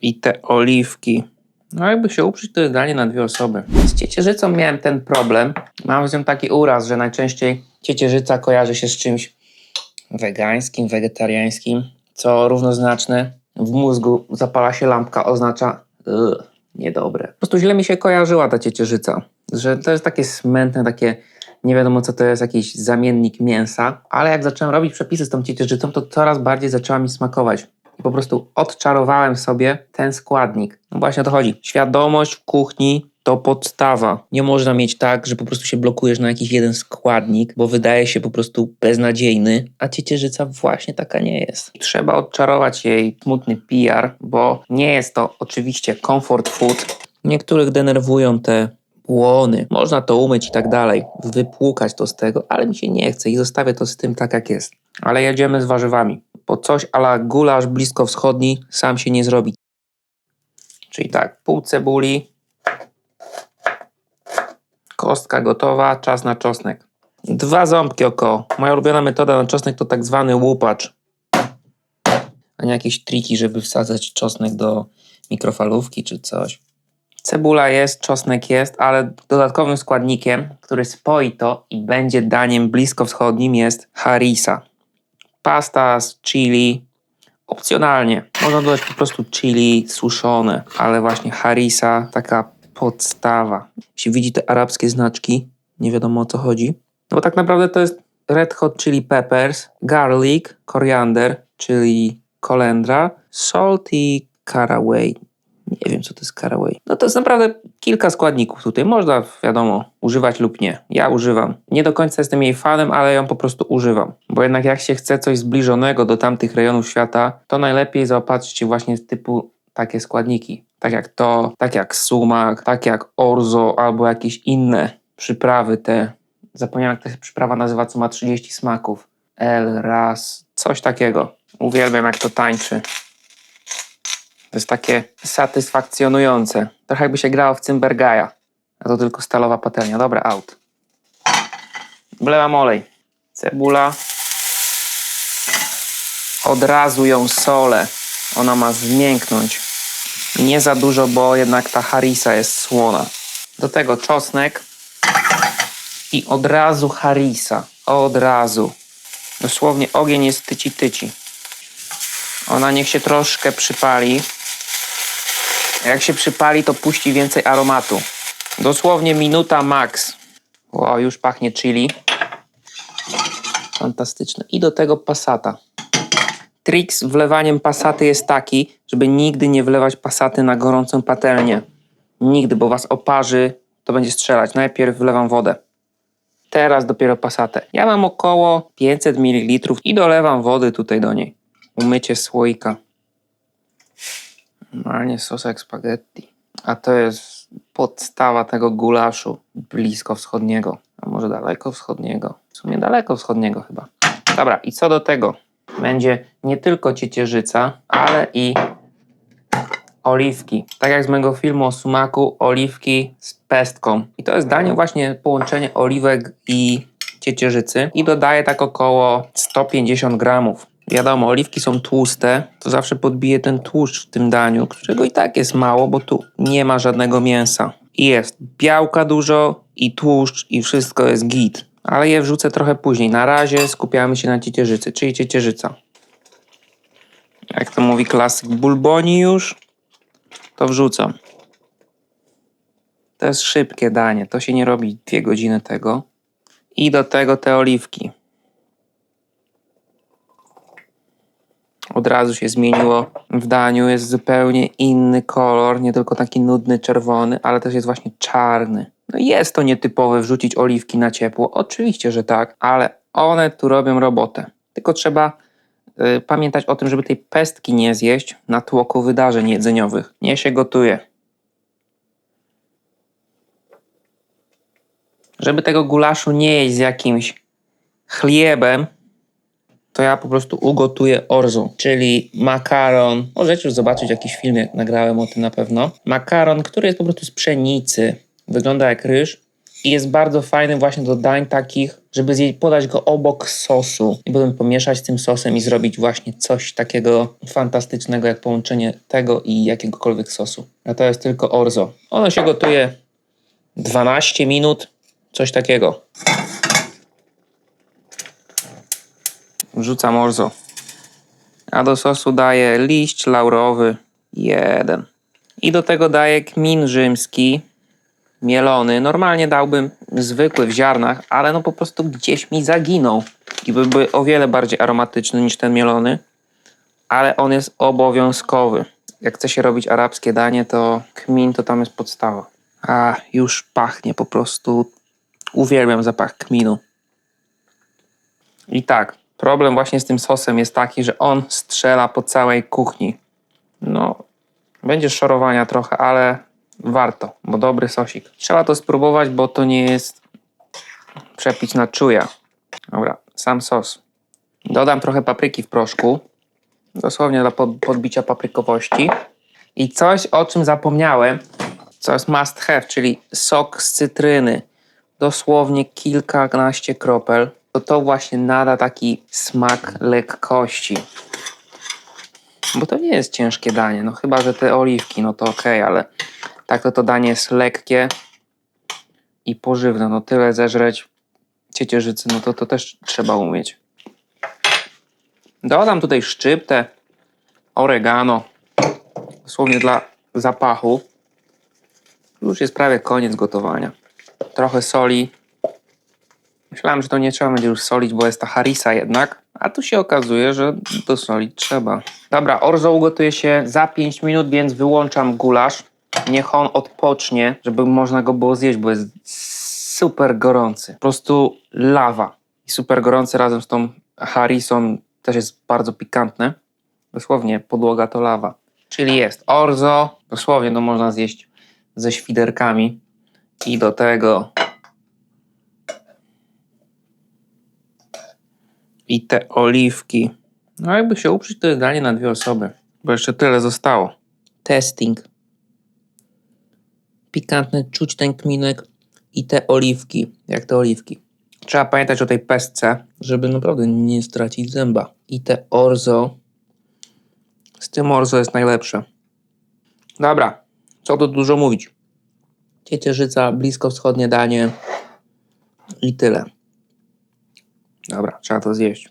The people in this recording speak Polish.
I te oliwki. No jakby się uprzeć, to jest danie na 2 osoby. Z ciecierzycą miałem ten problem. Mam z nią taki uraz, że najczęściej ciecierzyca kojarzy się z czymś wegańskim, wegetariańskim, co równoznaczne w mózgu zapala się lampka, oznacza niedobre. Po prostu źle mi się kojarzyła ta ciecierzyca, że to jest takie smętne, takie nie wiadomo co to jest, jakiś zamiennik mięsa, ale jak zacząłem robić przepisy z tą ciecierzycą, to coraz bardziej zaczęła mi smakować. I po prostu odczarowałem sobie ten składnik. No właśnie o to chodzi. Świadomość w kuchni to podstawa. Nie można mieć tak, że po prostu się blokujesz na jakiś jeden składnik, bo wydaje się po prostu beznadziejny, a ciecierzyca właśnie taka nie jest. Trzeba odczarować jej smutny PR, bo nie jest to oczywiście comfort food. Niektórych denerwują te błony. Można to umyć i tak dalej, wypłukać to z tego, ale mi się nie chce i zostawię to z tym tak jak jest. Ale jedziemy z warzywami, bo coś a la gulasz bliskowschodni sam się nie zrobi. Czyli tak, pół cebuli, kostka gotowa, czas na czosnek. 2 ząbki około. Moja ulubiona metoda na czosnek to tak zwany łupacz. A nie jakieś triki, żeby wsadzać czosnek do mikrofalówki czy coś. Cebula jest, czosnek jest, ale dodatkowym składnikiem, który spoi to i będzie daniem bliskowschodnim jest harissa. Pasta z chili, opcjonalnie. Można dodać po prostu chili suszone, ale właśnie harissa, taka podstawa. Jeśli widzi te arabskie znaczki, nie wiadomo o co chodzi. No bo tak naprawdę to jest red hot chili peppers, garlic, koriander, czyli kolendra, salt i caraway. Nie wiem, co to jest caraway. No to jest naprawdę kilka składników tutaj. Można, wiadomo, używać lub nie. Ja używam. Nie do końca jestem jej fanem, ale ją po prostu używam. Bo jednak jak się chce coś zbliżonego do tamtych rejonów świata, to najlepiej zaopatrzyć się właśnie w typu takie składniki. Tak jak to, tak jak sumak, tak jak orzo albo jakieś inne przyprawy te. Zapomniałem, jak ta przyprawa nazywa, co ma 30 smaków. El Ras, coś takiego. Uwielbiam, jak to tańczy. To jest takie satysfakcjonujące. Trochę jakby się grało w Cymbergaja. A to tylko stalowa patelnia. Dobra, out. Wlewam olej. Cebula. Od razu ją solę. Ona ma zmięknąć. Nie za dużo, bo jednak ta harissa jest słona. Do tego czosnek. I od razu harissa. Od razu. Dosłownie ogień jest tyci. Ona niech się troszkę przypali. Jak się przypali, to puści więcej aromatu. Dosłownie minuta max. Wow, już pachnie chili. Fantastyczne. I do tego passata. Trik z wlewaniem passaty jest taki, żeby nigdy nie wlewać passaty na gorącą patelnię. Nigdy, bo was oparzy, to będzie strzelać. Najpierw wlewam wodę. Teraz dopiero passatę. Ja mam około 500 ml i dolewam wody tutaj do niej. Umycie słoika. Normalnie sos jak spaghetti. A to jest podstawa tego gulaszu bliskowschodniego. A może dalekowschodniego? W sumie dalekowschodniego chyba. Dobra, i co do tego? Będzie nie tylko ciecierzyca, ale i oliwki. Tak jak z mojego filmu o sumaku, oliwki z pestką. I to jest danie właśnie połączenie oliwek i ciecierzycy. I dodaję tak około 150 gramów. Wiadomo, oliwki są tłuste, to zawsze podbije ten tłuszcz w tym daniu, którego i tak jest mało, bo tu nie ma żadnego mięsa. I jest białka dużo i tłuszcz i wszystko jest git. Ale je wrzucę trochę później. Na razie skupiamy się na ciecierzycy, czyli ciecierzyca. Jak to mówi klasyk bulboni już, to wrzucam. To jest szybkie danie, to się nie robi 2 godziny tego. I do tego te oliwki. Od razu się zmieniło w daniu, jest zupełnie inny kolor, nie tylko taki nudny czerwony, ale też jest właśnie czarny. No jest to nietypowe wrzucić oliwki na ciepło, oczywiście, że tak, ale one tu robią robotę. Tylko trzeba pamiętać o tym, żeby tej pestki nie zjeść na tłoku wydarzeń jedzeniowych. Nie się gotuje. Żeby tego gulaszu nie jeść z jakimś chlebem, to ja po prostu ugotuję orzo, czyli makaron. Możecie już zobaczyć jakiś film, jak nagrałem o tym na pewno. Makaron, który jest po prostu z pszenicy. Wygląda jak ryż, I jest bardzo fajny właśnie do dań takich, żeby podać go obok sosu i potem pomieszać z tym sosem i zrobić właśnie coś takiego fantastycznego jak połączenie tego i jakiegokolwiek sosu. A to jest tylko orzo. Ono się gotuje 12 minut, coś takiego. Wrzucam orzo. A do sosu daję liść laurowy 1. I do tego daję kmin rzymski mielony. Normalnie dałbym zwykły w ziarnach, ale no po prostu gdzieś mi zaginął. I byłby o wiele bardziej aromatyczny niż ten mielony. Ale on jest obowiązkowy. Jak chce się robić arabskie danie, to kmin to tam jest podstawa. A już pachnie po prostu. Uwielbiam zapach kminu. I tak, problem właśnie z tym sosem jest taki, że on strzela po całej kuchni. No, będzie szorowania trochę, ale warto, bo dobry sosik. Trzeba to spróbować, bo to nie jest przepić na czuja. Dobra, sam sos. Dodam trochę papryki w proszku. Dosłownie dla podbicia paprykowości. I coś, o czym zapomniałem, co jest must have, czyli sok z cytryny. Dosłownie kilkanaście kropel. To właśnie nada taki smak lekkości. Bo to nie jest ciężkie danie, no chyba, że te oliwki, no to okej, ale tak to danie jest lekkie i pożywne. No tyle zeżreć ciecierzycy, no to też trzeba umieć. Dodam tutaj szczyptę oregano, dosłownie dla zapachu. Już jest prawie koniec gotowania. Trochę soli. Myślałem, że to nie trzeba będzie już solić, bo jest ta harissa jednak, a tu się okazuje, że dosolić trzeba. Dobra, orzo ugotuje się za 5 minut, więc wyłączam gulasz. Niech on odpocznie, żeby można go było zjeść, bo jest super gorący. Po prostu lawa. I super gorący razem z tą harissą też jest bardzo pikantne. Dosłownie podłoga to lawa. Czyli jest orzo, dosłownie to można zjeść ze świderkami. I do tego i te oliwki. No jakby się uprzeć, to jest danie na 2 osoby. Bo jeszcze tyle zostało. Testing. Pikantny, czuć ten kminek i te oliwki. Jak te oliwki. Trzeba pamiętać o tej pestce, żeby naprawdę nie stracić zęba. I te orzo. Z tym orzo jest najlepsze. Dobra, co tu dużo mówić. Ciecierzyca, bliskowschodnie danie i tyle. Dobra, trzeba to zjeść.